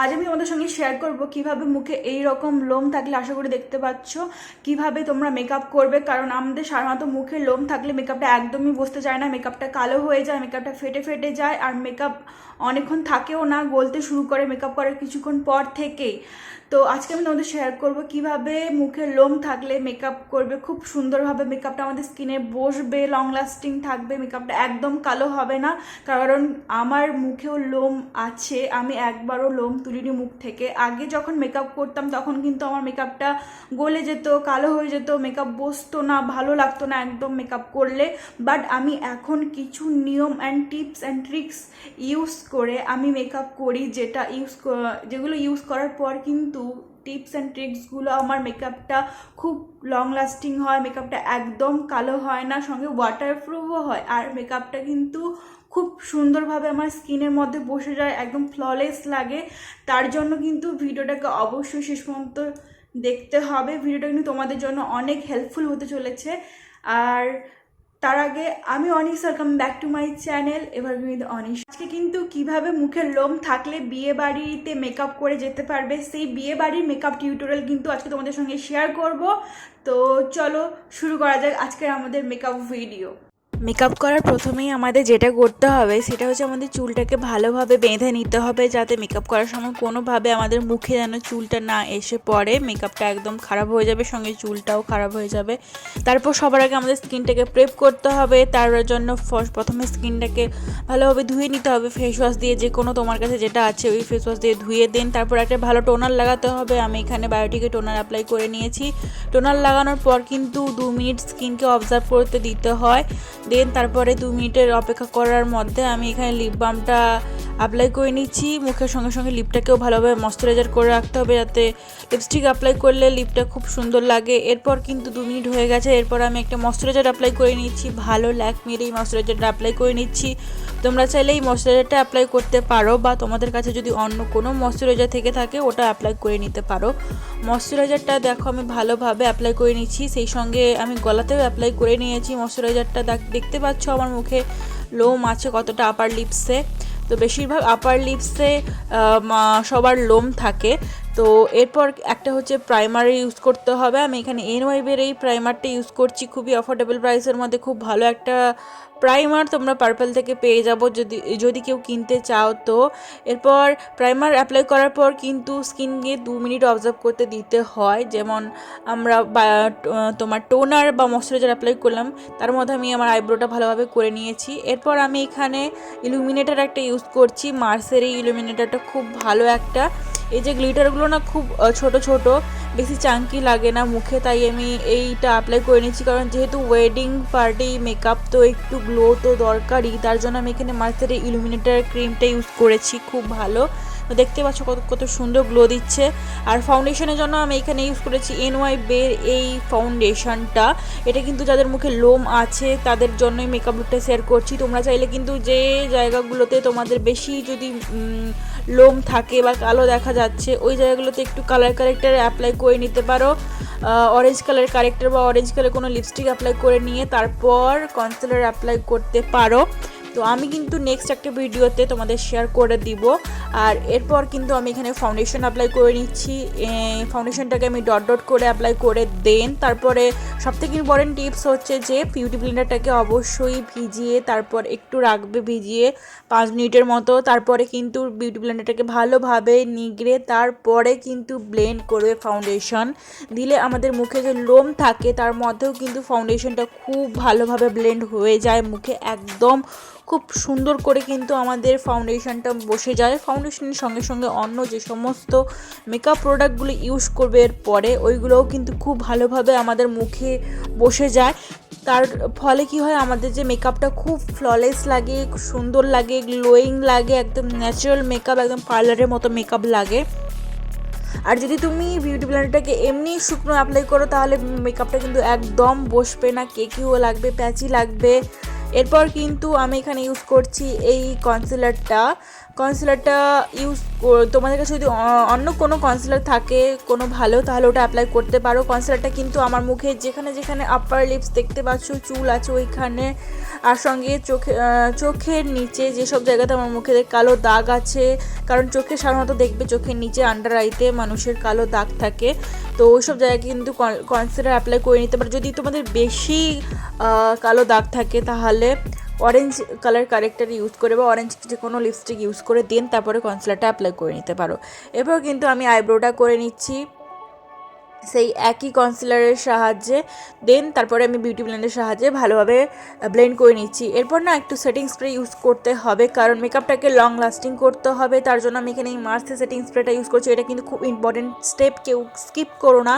আজ আমি তোমাদের সঙ্গে শেয়ার করব কিভাবে মুখে এই রকম লোম থাকলে, আশা করি দেখতে পাচ্ছ, কিভাবে তোমরা মেকআপ করবে। কারণ আমাদের সাধারণত মুখে লোম থাকলে মেকআপটা একদমই বসতে চায় না, মেকআপটা কালো হয়ে যায়, মেকআপটা ফেটে ফেটে যায়, আর মেকআপ অনেকক্ষণ থাকেও না, গলতে শুরু করে মেকআপ করার কিছুক্ষণ পর থেকেই। তো আজকে আমি তোমাদের শেয়ার করব কিভাবে মুখে লোম থাকলে মেকআপ করবে খুব সুন্দরভাবে, মেকআপটা আমাদের স্কিনে বসবে, লং লাস্টিং থাকবে, মেকআপটা একদম কালো হবে না। কারণ আমার মুখেও লোম আছে, আমি একবারও লোম তুলিনি মুখ থেকে। আগে যখন মেকআপ করতাম তখন কিন্তু আমার মেকআপটা গলে যেত, কালো হয়ে যেত, মেকআপ বসতো না, ভালো লাগতো না একদম মেকআপ করলে। বাট আমি এখন কিছু নিয়ম and tips and tricks use করে আমি মেকআপ করি, যেগুলো ইউজ করার পর কিন্তু টিপস অ্যান্ড ট্রিক্সগুলো আমার মেকআপটা খুব লং লাস্টিং হয়, মেকআপটা একদম কালো হয় না, সঙ্গে ওয়াটারপ্রুফও হয়, আর মেকআপটা কিন্তু খুব সুন্দরভাবে আমার স্কিনের মধ্যে বসে যায়, একদম ফ্ললেস লাগে। তার জন্য কিন্তু ভিডিওটাকে অবশ্যই শেষ পর্যন্ত দেখতে হবে। ভিডিওটা কিন্তু তোমাদের জন্য অনেক হেল্পফুল হতে চলেছে। আর তার আগে আমি Anish, welcome back to my channel evergreen with Anish. আজকে কিন্তু কিভাবে মুখের লোম থাকলে বিয়ে বাড়িতে মেকআপ করে যেতে পারবে, সেই বিয়ে বাড়ির মেকআপ টিউটোরিয়াল কিন্তু আজকে তোমাদের সঙ্গে শেয়ার করব। তো চলো শুরু করা যাক আজকের আমাদের মেকআপ ভিডিও। মেকআপ করার প্রথমেই আমাদের যেটা করতে হবে সেটা হচ্ছে আমাদের চুলটাকে ভালোভাবে বেঁধে নিতে হবে, যাতে মেকআপ করার সময় কোনোভাবে আমাদের মুখে যেন চুলটা না এসে পড়ে, মেকআপটা একদম খারাপ হয়ে যাবে, সঙ্গে চুলটাও খারাপ হয়ে যাবে। তারপর সবার আগে আমাদের স্কিনটাকে প্রেপ করতে হবে। তার জন্য প্রথমে স্কিনটাকে ভালোভাবে ধুয়ে নিতে হবে ফেস ওয়াশ দিয়ে, যে কোনো তোমার কাছে যেটা আছে ওই ফেস ওয়াশ দিয়ে ধুয়ে দিন। তারপর একটা ভালো টোনার লাগাতে হবে। আমি এখানে বায়োটিকের টোনার অ্যাপ্লাই করে নিয়েছি। টোনার লাগানোর পর কিন্তু 2 মিনিট স্কিনকে অবজার্ভ করতে দিতে হয়। দেন তারপরে 2 মিনিটের অপেক্ষা করার মধ্যে আমি এখানে লিপ বামটা অ্যাপ্লাই করে নিচ্ছি। মুখের সঙ্গে সঙ্গে লিপটাকেও ভালোভাবে ময়শ্চারাইজার করে রাখতে হবে, যাতে লিপস্টিক অ্যাপ্লাই করলে লিপটা খুব সুন্দর লাগে। এরপর কিন্তু 2 মিনিট হয়ে গেছে। এরপর আমি একটা ময়শ্চারাইজার অ্যাপ্লাই করে নিচ্ছি, ভালো ল্যাকমির এই ময়শ্চারাইজারটা অ্যাপ্লাই করে নিচ্ছি। তোমরা চাইলে এই ময়শ্চারাইজারটা অ্যাপ্লাই করতে পারো, বা তোমাদের কাছে যদি অন্য কোনো ময়শ্চারাইজার থেকে থাকে ওটা অ্যাপ্লাই করে নিতে পারো। ময়শ্চারাইজারটা দেখো আমি ভালোভাবে অ্যাপ্লাই করে নিচ্ছি, সেই সঙ্গে আমি গলাতেও অ্যাপ্লাই করে নিয়েছি ময়শ্চারাইজারটা। দেখতে পাচ্ছ আমার মুখে লোম আছে কতটা আপার লিপসে। তো বেশিরভাগ আপার লিপসে সবার লোম থাকে। তো এরপর একটা হচ্ছে প্রাইমার ইউজ করতে হবে। আমি এখানে এনওয়াইবের এই প্রাইমারটা ইউজ করছি, খুবই অ্যাফোর্ডেবল প্রাইসের মধ্যে খুব ভালো একটা প্রাইমার তোমরা পার্পল থেকে পেয়ে যাবো যদি কেউ কিনতে চাও। তো এরপর প্রাইমার অ্যাপ্লাই করার পর কিন্তু স্কিনকে 2 মিনিট অবজার্ভ করতে দিতে হয়। যেমন আমরা তোমার টোনার বা ময়শ্চারাইজার অ্যাপ্লাই করলাম, তার মধ্যে আমি আমার আইব্রোটা ভালোভাবে করে নিয়েছি। এরপর আমি এখানে ইলুমিনেটার একটা ইউজ করছি, মার্সের এই ইলুমিনেটারটা খুব ভালো একটা। এই যে গ্লিটারগুলো না খুব ছোট ছোট, বেশি চাঙ্কি লাগে না মুখে, তাই আমি এইটা অ্যাপ্লাই করে নিচ্ছি। কারণ যেহেতু ওয়েডিং পার্টি মেকআপ, তো একটু গ্লো তো দরকারই, তার জন্য আমি এখানে মার্সের এই ইলুমিনেটার ক্রিমটা ইউজ করেছি, খুব ভালো। তো দেখতে পাচ্ছ কত সুন্দর গ্লো দিচ্ছে। আর ফাউন্ডেশনের জন্য আমি এখানে ইউজ করেছি এনওয়াইবের এই ফাউন্ডেশনটা। এটা কিন্তু যাদের মুখে লোম আছে তাদের জন্যই মেকআপ লুকটা শেয়ার করছি। তোমরা চাইলে কিন্তু যে জায়গাগুলোতে তোমাদের বেশি যদি লোম থাকে বা কালো দেখা যাচ্ছে ওই জায়গাগুলোতে একটু কালার কারেক্টার অ্যাপ্লাই করে নিতে পারো। অরেঞ্জ কালার কারেক্টার বা অরেঞ্জ কালার কোনো লিপস্টিক অ্যাপ্লাই করে নিয়ে তারপর কনসিলার অ্যাপ্লাই করতে পারো। তো আমি কিন্তু নেক্সট একটা ভিডিওতে তোমাদের শেয়ার করে দিব। আর এরপর কিন্তু আমি এখানে ফাউন্ডেশন অ্যাপ্লাই করে নিচ্ছি। ফাউন্ডেশনটাকে আমি ডট ডট করে অ্যাপ্লাই করে দেন তারপরে সবথেকে ইম্পর্টেন্ট টিপস হচ্ছে যে বিউটি ব্লেন্ডারটাকে অবশ্যই ভিজিয়ে তারপর একটু রাখবে, ভিজিয়ে 5 মিনিটের মতো। তারপরে কিন্তু বিউটি ব্লেন্ডারটাকে ভালোভাবে নিগড়ে তারপরে কিন্তু ব্লেন্ড করবে। ফাউন্ডেশন দিলে আমাদের মুখে যে লোম থাকে তার মধ্যেও কিন্তু ফাউন্ডেশনটা খুব ভালোভাবে ব্লেন্ড হয়ে যায় মুখে, একদম খুব সুন্দর করে কিন্তু আমাদের ফাউন্ডেশনটা বসে যায়। ফাউন্ডেশনের সঙ্গে সঙ্গে অন্য যে সমস্ত মেকআপ প্রোডাক্টগুলো ইউজ করবে এরপরে ওইগুলোও কিন্তু খুব ভালোভাবে আমাদের মুখে বসে যায়। তার ফলে কি হয়, আমাদের যে মেকআপটা খুব ফ্ললেস লাগে, সুন্দর লাগে, গ্লোয়িং লাগে, একদম ন্যাচারাল মেকআপ, একদম পার্লারের মতো মেকআপ লাগে। আর যদি তুমি বিউটি ব্লেন্ডারটাকে এমনি শুকনো অ্যাপ্লাই করো তাহলে মেকআপটা কিন্তু একদম বসবে না, কেকিও লাগবে, প্যাচি লাগবে। এরপর কিন্তু আমি এখানে ইউজ করছি এই কনসিলারটা তোমাদের কাছে যদি অন্য কোনো কনসিলার থাকে কোনো ভালো, তাহলে ওটা অ্যাপ্লাই করতে পারো। কনসিলারটা কিন্তু আমার মুখে যেখানে যেখানে আপার লিপস দেখতে পাচ্ছ চুল আছে ওইখানে, আর সঙ্গে চোখের নিচে যেসব জায়গাতে আমার মুখে কালো দাগ আছে, কারণ চোখে সাধারণত দেখবে চোখের নিচে আন্ডার আইতে মানুষের কালো দাগ থাকে, তো ওইসব জায়গায় কিন্তু কনসিলার অ্যাপ্লাই করে নিতে পারো। যদি তোমাদের বেশি কালো দাগ থাকে তাহলে অরেঞ্জ কালার কারেক্টার ইউজ করে বা অরেঞ্জ যে কোনো লিপস্টিক ইউজ করে দেন তারপরে কনসিলারটা অ্যাপ্লাই করে নিতে পারো। এরপর কিন্তু আমি আইব্রোটা করে নিচ্ছি সেই একই কনসিলারের সাহায্যে, দেন তারপরে আমি বিউটি ব্লেন্ডের সাহায্যে ভালোভাবে ব্লেন্ড করে নিচ্ছি। এরপর না একটু সেটিং স্প্রে ইউজ করতে হবে, কারণ মেকআপটাকে লং লাস্টিং করতে হবে, তার জন্য আমি এখানে এই মার্সের সেটিং স্প্রেটা ইউজ করছি। এটা কিন্তু খুব ইম্পর্টেন্ট স্টেপ, কেউ স্কিপ করো না।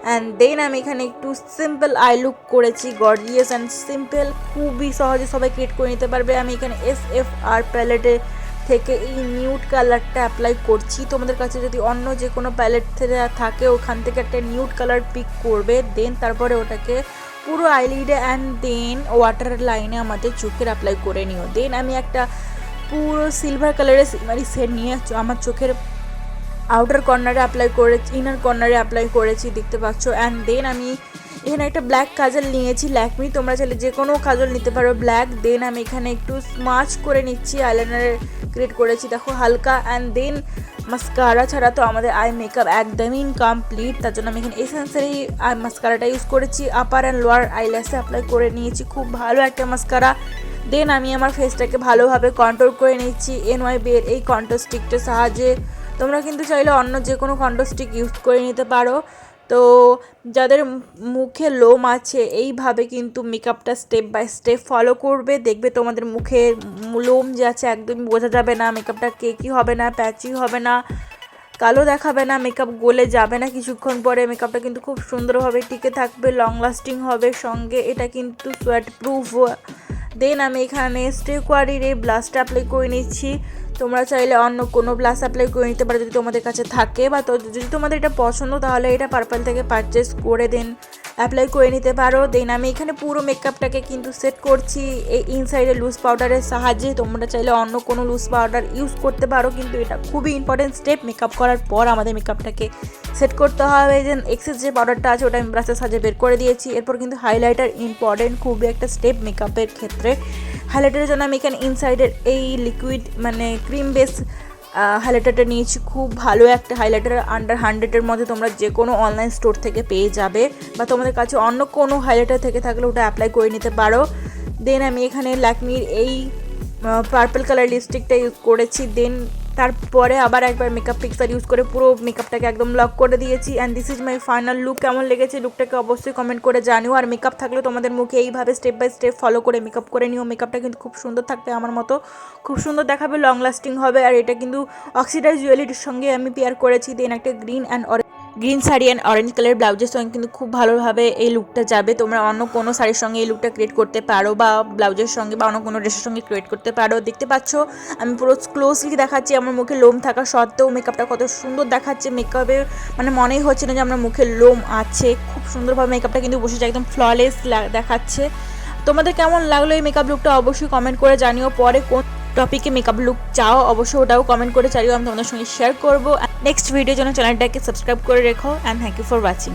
অ্যান্ড দেন আমি এখানে একটু সিম্পল আই লুক করেছি, গর্জিয়াস অ্যান্ড সিম্পল, খুবই সহজে সবাই ক্রিয়েট করে নিতে পারবে। আমি এখানে SFR প্যালেটে থেকে এই নিউড কালারটা অ্যাপ্লাই করছি। তোমাদের কাছে যদি অন্য যে কোনো প্যালেট থাকে ওখান থেকে একটা নিউড কালার পিক করবে, দেন তারপরে ওটাকে পুরো আইলিডে অ্যান্ড দেন ওয়াটার লাইনে আমাদের চোখের অ্যাপ্লাই করে নিও। দেন আমি একটা পুরো সিলভার কালারের সিমারি সেট নিয়ে আমার চোখের আউটার কর্নারে অ্যাপ্লাই করেছি, ইনার কর্নারে অ্যাপ্লাই করেছি দেখতে পাচ্ছ। অ্যান্ড দেন আমি এখানে একটা ব্ল্যাক কাজল নিয়েছি ল্যাকমি, তোমরা চাইলে যে কোনো কাজল নিতে পারো ব্ল্যাক। দেন আমি এখানে একটু স্মাচ করে নিচ্ছি, আইলাইনার ক্রিয়েট করেছি দেখো হালকা। অ্যান্ড দেন মাস্কারা ছাড়া তো আমাদের আই মেকআপ একদমই ইনকমপ্লিট, তার জন্য আমি এখানে এসেন্সের এই মাস্কারাটা ইউজ করেছি, আপার অ্যান্ড লোয়ার আইল্যাশে অ্যাপ্লাই করে নিয়েছি, খুব ভালো একটা মাস্কারা। দেন আমি আমার ফেসটাকে ভালোভাবে কন্ট্রোল করে নিচ্ছি NYB এর এই কন্ট্রোল স্টিকটার সাহায্যে। তোমরা কিন্তু চাইলে অন্য যে কোনো কন্ট্রোল স্টিক ইউজ করে নিতে পারো। তো যাদের মুখে লোম আছে এইভাবে কিন্তু মেকআপটা স্টেপ বাই স্টেপ ফলো করবে, দেখবে তোমাদের মুখে লোম যে আছে একদমই বোঝা যাবে না, মেকআপটা কেকি হবে না, প্যাচি হবে না, কালো দেখাবে না, মেকআপ গলে যাবে না কিছুক্ষণ পরে, মেকআপটা কিন্তু খুব সুন্দরভাবে টিকে থাকবে, লং লাস্টিং হবে, সঙ্গে এটা কিন্তু সোয়েট প্রুফ। দেন আমি এখানে স্টে কোয়ারির এই ব্লাশটা অ্যাপ্লাই করে নিচ্ছি। তোমরা চাইলে অন্য কোনো ব্লাশ অ্যাপ্লাই করে নিতে পারো যদি তোমাদের কাছে থাকে, বা যদি তোমাদের এটা পছন্দ তাহলে এটা পার্পল থেকে পারচেস করে দেন অ্যাপ্লাই করে নিতে পারো। দেন আমি এখানে পুরো মেকআপটাকে কিন্তু সেট করছি এই ইনসাইডে লুজ পাউডারের সাহায্যে। তোমরা চাইলে অন্য কোনো লুজ পাউডার ইউজ করতে পারো, কিন্তু এটা খুবই ইম্পর্টেন্ট স্টেপ। মেকআপ করার পর আমাদের মেকআপটাকে সেট করতে হবে। যে এক্সেস যে পাউডারটা আছে ওটা আমি ব্রাশের সাহায্যে বের করে দিয়েছি। এরপর কিন্তু হাইলাইটার ইম্পর্টেন্ট, খুবই একটা স্টেপ মেকআপের ক্ষেত্রে। হাইলাইটারের জন্য আমি এখানে ইনসাইডের এই লিকুইড মানে ক্রিম বেস হাইলাইটারটা নিয়েছি, খুব ভালো একটা হাইলাইটার, আন্ডার 100-এর মধ্যে তোমরা যে কোনো অনলাইন স্টোর থেকে পেয়ে যাবে, বা তোমাদের কাছে অন্য কোনো হাইলাইটার থেকে থাকলে ওটা অ্যাপ্লাই করে নিতে পারো। দেন আমি এখানে ল্যাকমির এই পার্পল কালার লিপস্টিকটা ইউজ করেছি। দেন তারপরে আবার একবার মেকআপ ফিক্সার ইউজ করে পুরো মেকআপটাকে একদম লক করে দিয়েছি। And this is my final look. কেমন লেগেছে লুকটাকে অবশ্যই কমেন্ট করে জানিও। আর মেকআপ থাকলে তোমাদের মুখে এইভাবে স্টেপ বাই স্টেপ ফলো করে মেকআপ করে নিও। মেকআপটা কিন্তু খুব সুন্দর থাকবে, আমার মতো খুব সুন্দর দেখাবে, লং লাস্টিং হবে। আর এটা কিন্তু অক্সিডাইজ জুয়েলারির সঙ্গে আমি পেয়ার করেছি। দেন একটা green sari and orange colour ব্লাউজের সঙ্গে কিন্তু খুব ভালোভাবে এই লুকটা যাবে। তোমরা অন্য কোনো শাড়ির সঙ্গে এই লুকটা ক্রিয়েট করতে পারো, বা ব্লাউজের সঙ্গে বা অন্য কোনো ড্রেসের সঙ্গে ক্রিয়েট করতে পারো। দেখতে পাচ্ছ আমি পুরো ক্লোজলি দেখাচ্ছি, আমার মুখে লোম থাকা সত্ত্বেও মেকআপটা কত সুন্দর দেখাচ্ছে। মেকআপে মানে মনেই হচ্ছে না যে আমার মুখে লোম আছে, খুব সুন্দরভাবে মেকআপটা কিন্তু বসেছে, একদম ফ্ললেস দেখাচ্ছে। তোমাদের কেমন লাগলো এই মেকআপ লুকটা অবশ্যই কমেন্ট করে জানিও। পরে কোন টপিকে মেকআপ লুক চাও অবশ্যই ওটাও কমেন্ট করে জানিও, আমি তোমাদের সঙ্গে শেয়ার করবো। নেক্সট ভিডিওর জন্য চ্যানেলটাকে সাবস্ক্রাইব করে রেখো। And thank you for watching.